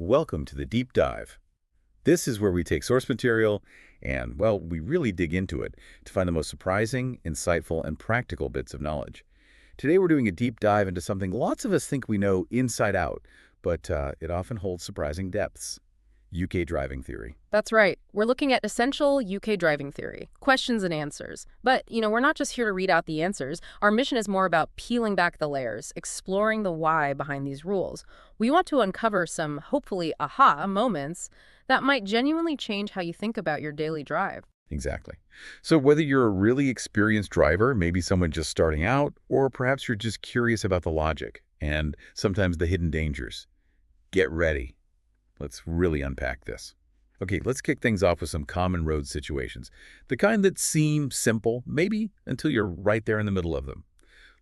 Welcome to the Deep Dive. This is where we take source material and, well, we really dig into it to find the most surprising, insightful, and practical bits of knowledge. Today we're doing a deep dive into something lots of us think we know inside out, but it often holds surprising depths. UK driving theory. That's right. We're looking at essential UK driving theory, questions and answers. But, we're not just here to read out the answers. Our mission is more about peeling back the layers, exploring the why behind these rules. We want to uncover some, hopefully, aha moments that might genuinely change how you think about your daily drive. Exactly. So whether you're a really experienced driver, maybe someone just starting out, or perhaps you're just curious about the logic and sometimes the hidden dangers, get ready. Let's really unpack this. Okay, let's kick things off with some common road situations. The kind that seem simple, maybe, until you're right there in the middle of them.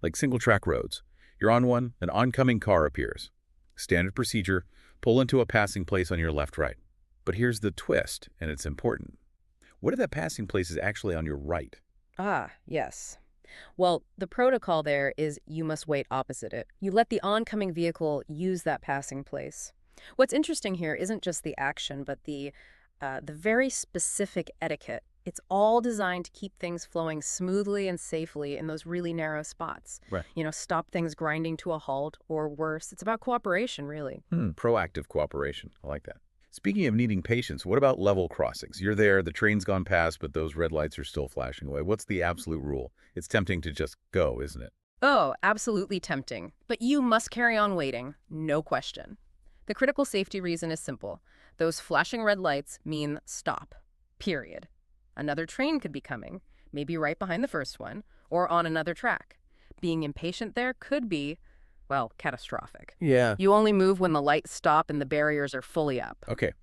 Like single-track roads. You're on one, an oncoming car appears. Standard procedure, pull into a passing place on your left-right. But here's the twist, and it's important. What if that passing place is actually on your right? Ah, yes. Well, the protocol there is you must wait opposite it. You let the oncoming vehicle use that passing place. What's interesting here isn't just the action, but the very specific etiquette. It's all designed to keep things flowing smoothly and safely in those really narrow spots. Right. Stop things grinding to a halt, or worse. It's about cooperation, really. Proactive cooperation. I like that. Speaking of needing patience, what about level crossings? You're there, the train's gone past, but those red lights are still flashing away. What's the absolute rule? It's tempting to just go, isn't it? Oh, absolutely tempting. But you must carry on waiting, no question. The critical safety reason is simple. Those flashing red lights mean stop, period. Another train could be coming, maybe right behind the first one, or on another track. Being impatient there could be, well, catastrophic. Yeah. You only move when the lights stop and the barriers are fully up. Okay.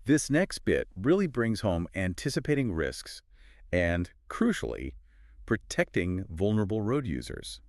This next bit really brings home anticipating risks and, crucially, protecting vulnerable road users.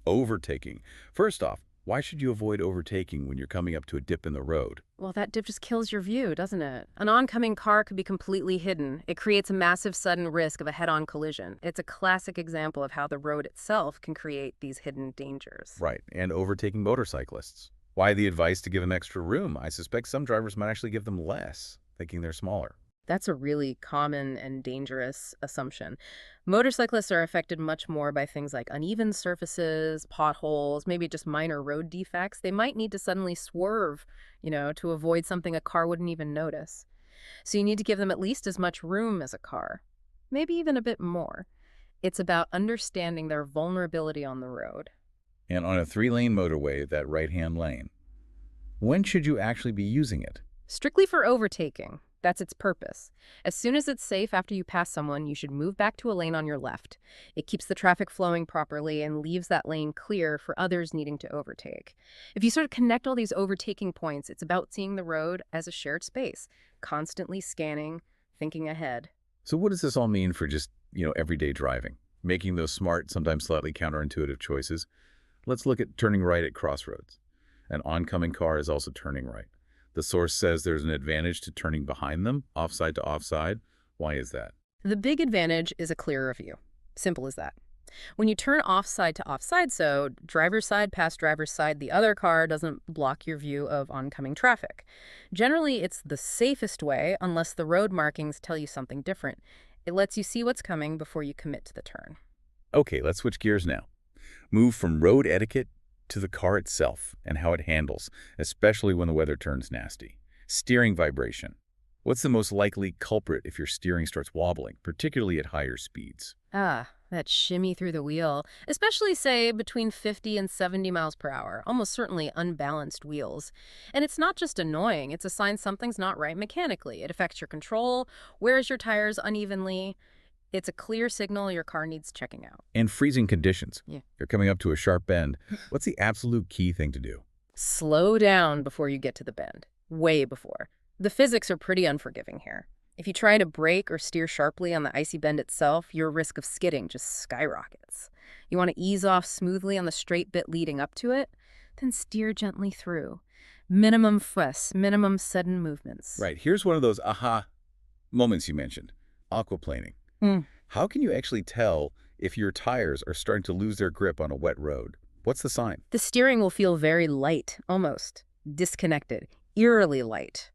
Overtaking. First off, why should you avoid overtaking when you're coming up to a dip in the road? Well, that dip just kills your view, doesn't it? An oncoming car could be completely hidden. It creates a massive sudden risk of a head-on collision. It's a classic example of how the road itself can create these hidden dangers. Right, and overtaking motorcyclists. Why the advice to give them extra room? I suspect some drivers might actually give them less, thinking they're smaller. That's a really common and dangerous assumption. Motorcyclists are affected much more by things like uneven surfaces, potholes, maybe just minor road defects. They might need to suddenly swerve, to avoid something a car wouldn't even notice. So you need to give them at least as much room as a car, maybe even a bit more. It's about understanding their vulnerability on the road. And on a 3-lane motorway, that right-hand lane, when should you actually be using it? Strictly for overtaking. That's its purpose. As soon as it's safe after you pass someone, you should move back to a lane on your left. It keeps the traffic flowing properly and leaves that lane clear for others needing to overtake. If you sort of connect all these overtaking points, it's about seeing the road as a shared space, constantly scanning, thinking ahead. So what does this all mean for just, everyday driving? Making those smart, sometimes slightly counterintuitive choices? Let's look at turning right at crossroads. An oncoming car is also turning right. The source says there's an advantage to turning behind them, offside to offside. Why is that? The big advantage is a clearer view. Simple as that. When you turn offside to offside, so driver's side past driver's side, the other car doesn't block your view of oncoming traffic. Generally, it's the safest way unless the road markings tell you something different. It lets you see what's coming before you commit to the turn. Okay, let's switch gears now. Move from road etiquette to the car itself and how it handles, especially when the weather turns nasty. Steering vibration. What's the most likely culprit if your steering starts wobbling, particularly at higher speeds? That shimmy through the wheel, especially, say, between 50 and 70 miles per hour, almost certainly unbalanced wheels. And it's not just annoying, it's a sign something's not right mechanically. It affects your control, wears your tires unevenly. It's a clear signal your car needs checking out. And freezing conditions. Yeah. You're coming up to a sharp bend. What's the absolute key thing to do? Slow down before you get to the bend. Way before. The physics are pretty unforgiving here. If you try to brake or steer sharply on the icy bend itself, your risk of skidding just skyrockets. You want to ease off smoothly on the straight bit leading up to it, then steer gently through. Minimum fuss, minimum sudden movements. Right. Here's one of those aha moments you mentioned. Aquaplaning. How can you actually tell if your tires are starting to lose their grip on a wet road? What's the sign? The steering will feel very light, almost disconnected, eerily light.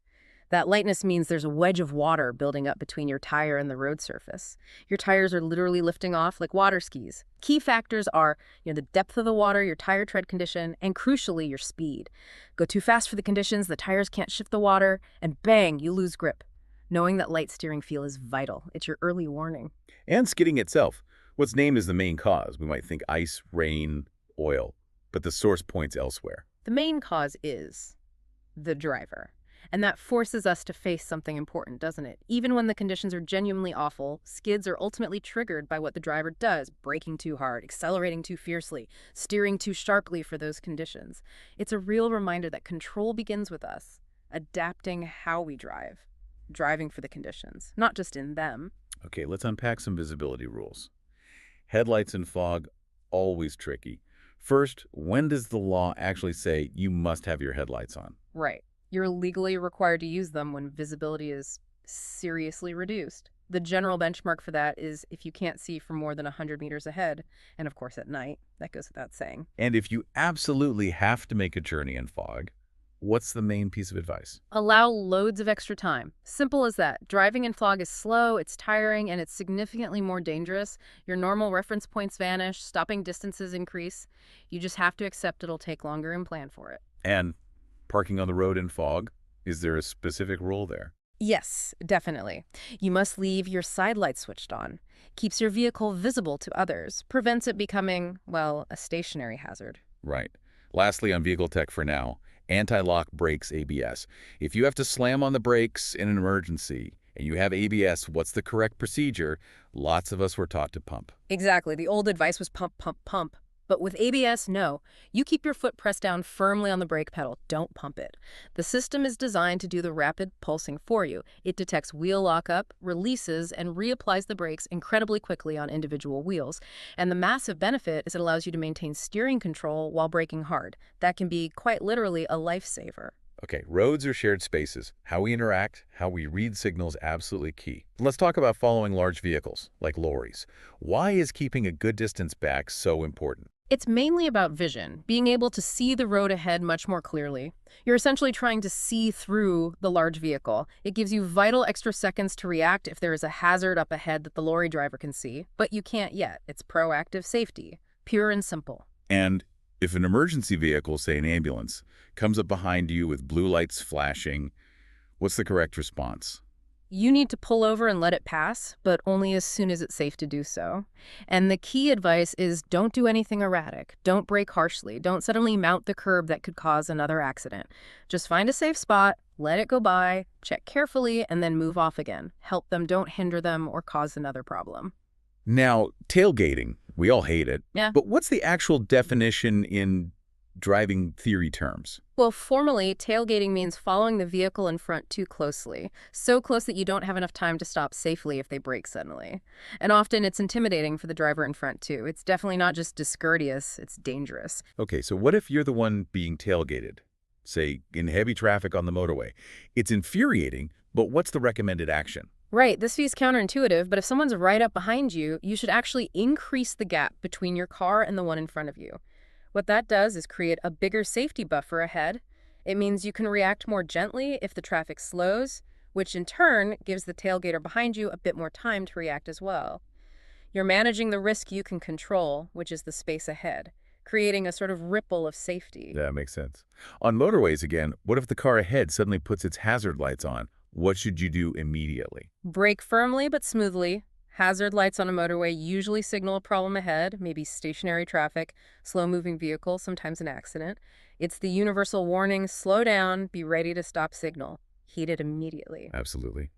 That lightness means there's a wedge of water building up between your tire and the road surface. Your tires are literally lifting off like water skis. Key factors are, the depth of the water, your tire tread condition, and crucially, your speed. Go too fast for the conditions, the tires can't shift the water, and bang, you lose grip. Knowing that light steering feel is vital. It's your early warning. And skidding itself. What's named as the main cause? We might think ice, rain, oil, but the source points elsewhere. The main cause is the driver. And that forces us to face something important, doesn't it? Even when the conditions are genuinely awful, skids are ultimately triggered by what the driver does, braking too hard, accelerating too fiercely, steering too sharply for those conditions. It's a real reminder that control begins with us, adapting how we drive, driving for the conditions, not just in them. Okay, let's unpack some visibility rules. Headlights in fog, always tricky. First, when does the law actually say you must have your headlights on? Right. You're legally required to use them when visibility is seriously reduced. The general benchmark for that is if you can't see for more than 100 meters ahead, and of course at night, that goes without saying. And if you absolutely have to make a journey in fog, what's the main piece of advice? Allow loads of extra time. Simple as that. Driving in fog is slow, it's tiring, and it's significantly more dangerous. Your normal reference points vanish, stopping distances increase. You just have to accept it'll take longer and plan for it. And parking on the road in fog, is there a specific rule there? Yes, definitely. You must leave your side lights switched on. Keeps your vehicle visible to others. Prevents it becoming, well, a stationary hazard. Right. Lastly, on vehicle tech for now, anti-lock brakes ABS. If you have to slam on the brakes in an emergency and you have ABS, what's the correct procedure? Lots of us were taught to pump. Exactly. The old advice was pump, pump, pump. But with ABS, no. You keep your foot pressed down firmly on the brake pedal. Don't pump it. The system is designed to do the rapid pulsing for you. It detects wheel lockup, releases, and reapplies the brakes incredibly quickly on individual wheels. And the massive benefit is it allows you to maintain steering control while braking hard. That can be quite literally a lifesaver. Okay, roads are shared spaces. How we interact, how we read signals, absolutely key. Let's talk about following large vehicles, like lorries. Why is keeping a good distance back so important? It's mainly about vision, being able to see the road ahead much more clearly. You're essentially trying to see through the large vehicle. It gives you vital extra seconds to react if there is a hazard up ahead that the lorry driver can see, but you can't yet. It's proactive safety, pure and simple. And if an emergency vehicle, say an ambulance, comes up behind you with blue lights flashing, what's the correct response? You need to pull over and let it pass, but only as soon as it's safe to do so. And the key advice is don't do anything erratic. Don't brake harshly. Don't suddenly mount the curb that could cause another accident. Just find a safe spot, let it go by, check carefully, and then move off again. Help them, don't hinder them or cause another problem. Now, tailgating, we all hate it. Yeah. But what's the actual definition in driving theory terms? Well, formally, tailgating means following the vehicle in front too closely. So close that you don't have enough time to stop safely if they brake suddenly. And often it's intimidating for the driver in front too. It's definitely not just discourteous, it's dangerous. Okay, so what if you're the one being tailgated? Say, in heavy traffic on the motorway. It's infuriating, but what's the recommended action? Right, this feels counterintuitive, but if someone's right up behind you, you should actually increase the gap between your car and the one in front of you. What that does is create a bigger safety buffer ahead. It means you can react more gently if the traffic slows, which in turn gives the tailgater behind you a bit more time to react as well. You're managing the risk you can control, which is the space ahead, creating a sort of ripple of safety. That makes sense. On motorways again, what if the car ahead suddenly puts its hazard lights on? What should you do immediately? Brake firmly but smoothly. Hazard lights on a motorway usually signal a problem ahead, maybe stationary traffic, slow-moving vehicle, sometimes an accident. It's the universal warning, slow down, be ready to stop signal. Heed it immediately. Absolutely.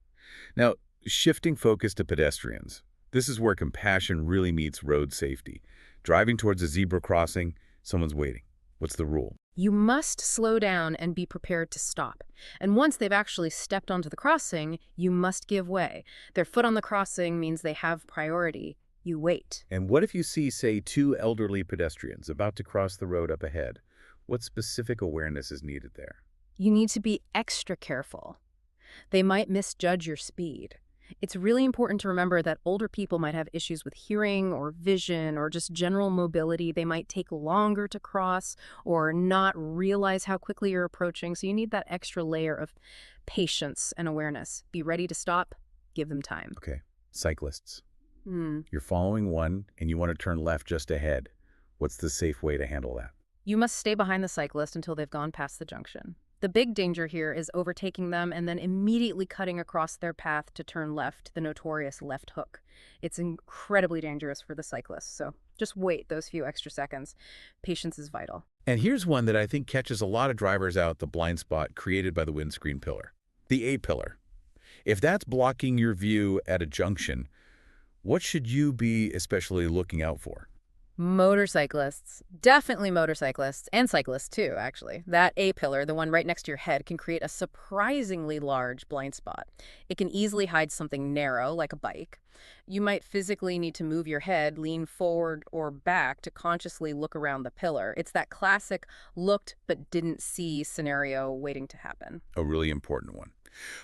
Now, shifting focus to pedestrians. This is where compassion really meets road safety. Driving towards a zebra crossing, someone's waiting. What's the rule? You must slow down and be prepared to stop. And once they've actually stepped onto the crossing, you must give way. Their foot on the crossing means they have priority. You wait. And what if you see, say, two elderly pedestrians about to cross the road up ahead? What specific awareness is needed there? You need to be extra careful. They might misjudge your speed. It's really important to remember that older people might have issues with hearing or vision or just general mobility. They might take longer to cross or not realize how quickly you're approaching. So you need that extra layer of patience and awareness. Be ready to stop, give them time. Okay. Cyclists. Hmm. You're following one and you want to turn left just ahead. What's the safe way to handle that? You must stay behind the cyclist until they've gone past the junction. The big danger here is overtaking them and then immediately cutting across their path to turn left, the notorious left hook. It's incredibly dangerous for the cyclist, so just wait those few extra seconds. Patience is vital. And here's one that I think catches a lot of drivers out the blind spot created by the windscreen pillar. The A-pillar. If that's blocking your view at a junction, what should you be especially looking out for? Motorcyclists, definitely motorcyclists, and cyclists too, actually. That A-pillar, the one right next to your head, can create a surprisingly large blind spot. It can easily hide something narrow, like a bike. You might physically need to move your head, lean forward or back to consciously look around the pillar. It's that classic looked but didn't see scenario waiting to happen. A really important one.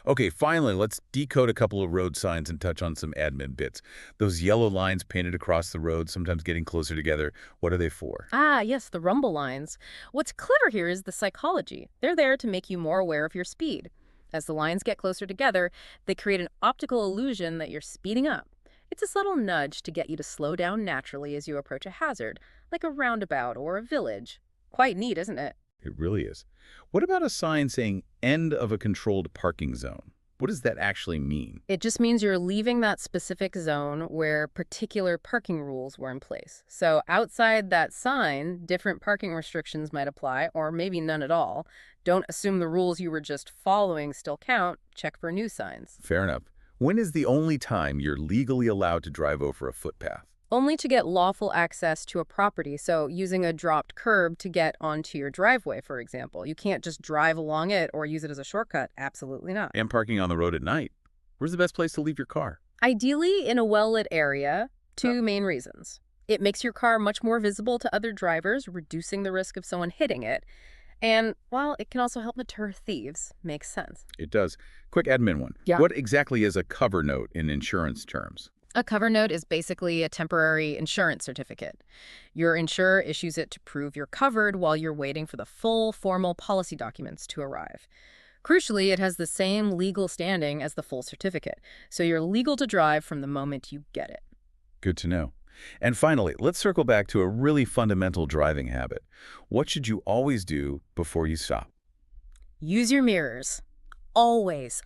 Okay, finally, let's decode a couple of road signs and touch on some admin bits. Those yellow lines painted across the road, sometimes getting closer together, what are they for? Ah, yes, the rumble lines. What's clever here is the psychology. They're there to make you more aware of your speed. As the lines get closer together, they create an optical illusion that you're speeding up. It's a subtle nudge to get you to slow down naturally as you approach a hazard, like a roundabout or a village. Quite neat, isn't it? It really is. What about a sign saying end of a controlled parking zone? What does that actually mean? It just means you're leaving that specific zone where particular parking rules were in place. So outside that sign, different parking restrictions might apply, or maybe none at all. Don't assume the rules you were just following still count. Check for new signs. Fair enough. When is the only time you're legally allowed to drive over a footpath? Only to get lawful access to a property, so using a dropped curb to get onto your driveway, for example. You can't just drive along it or use it as a shortcut. Absolutely not. And parking on the road at night. Where's the best place to leave your car? Ideally, in a well-lit area, two main reasons. It makes your car much more visible to other drivers, reducing the risk of someone hitting it. And, well, it can also help deter thieves. Makes sense. It does. Quick admin one. Yeah. What exactly is a cover note in insurance terms? A cover note is basically a temporary insurance certificate. Your insurer issues it to prove you're covered while you're waiting for the full formal policy documents to arrive. Crucially, it has the same legal standing as the full certificate, so you're legal to drive from the moment you get it. Good to know. And finally, let's circle back to a really fundamental driving habit. What should you always do before you stop? Use your mirrors. Always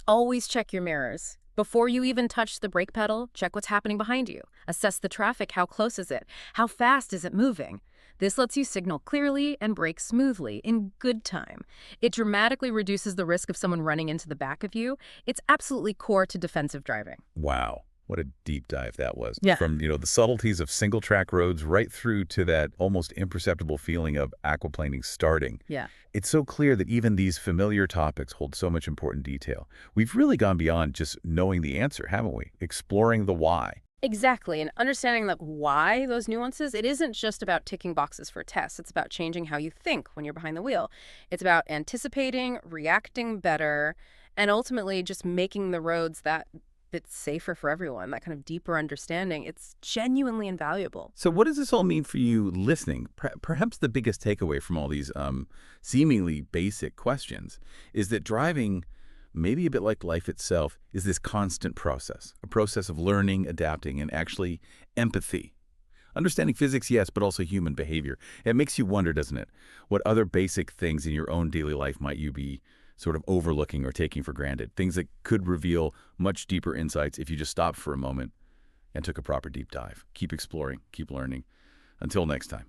check your mirrors. Before you even touch the brake pedal, check what's happening behind you. Assess the traffic. How close is it? How fast is it moving? This lets you signal clearly and brake smoothly in good time. It dramatically reduces the risk of someone running into the back of you. It's absolutely core to defensive driving. Wow. What a deep dive that was. Yeah. From, the subtleties of single-track roads right through to that almost imperceptible feeling of aquaplaning starting. Yeah. It's so clear that even these familiar topics hold so much important detail. We've really gone beyond just knowing the answer, haven't we? Exploring the why. Exactly. And understanding that why those nuances, it isn't just about ticking boxes for tests. It's about changing how you think when you're behind the wheel. It's about anticipating, reacting better, and ultimately just making the roads that bit safer for everyone, that kind of deeper understanding. It's genuinely invaluable. So what does this all mean for you listening? Perhaps the biggest takeaway from all these seemingly basic questions is that driving, maybe a bit like life itself, is this constant process, a process of learning, adapting, and actually empathy. Understanding physics, yes, but also human behavior. It makes you wonder, doesn't it? What other basic things in your own daily life might you be sort of overlooking or taking for granted? Things that could reveal much deeper insights if you just stopped for a moment and took a proper deep dive. Keep exploring, keep learning. Until next time.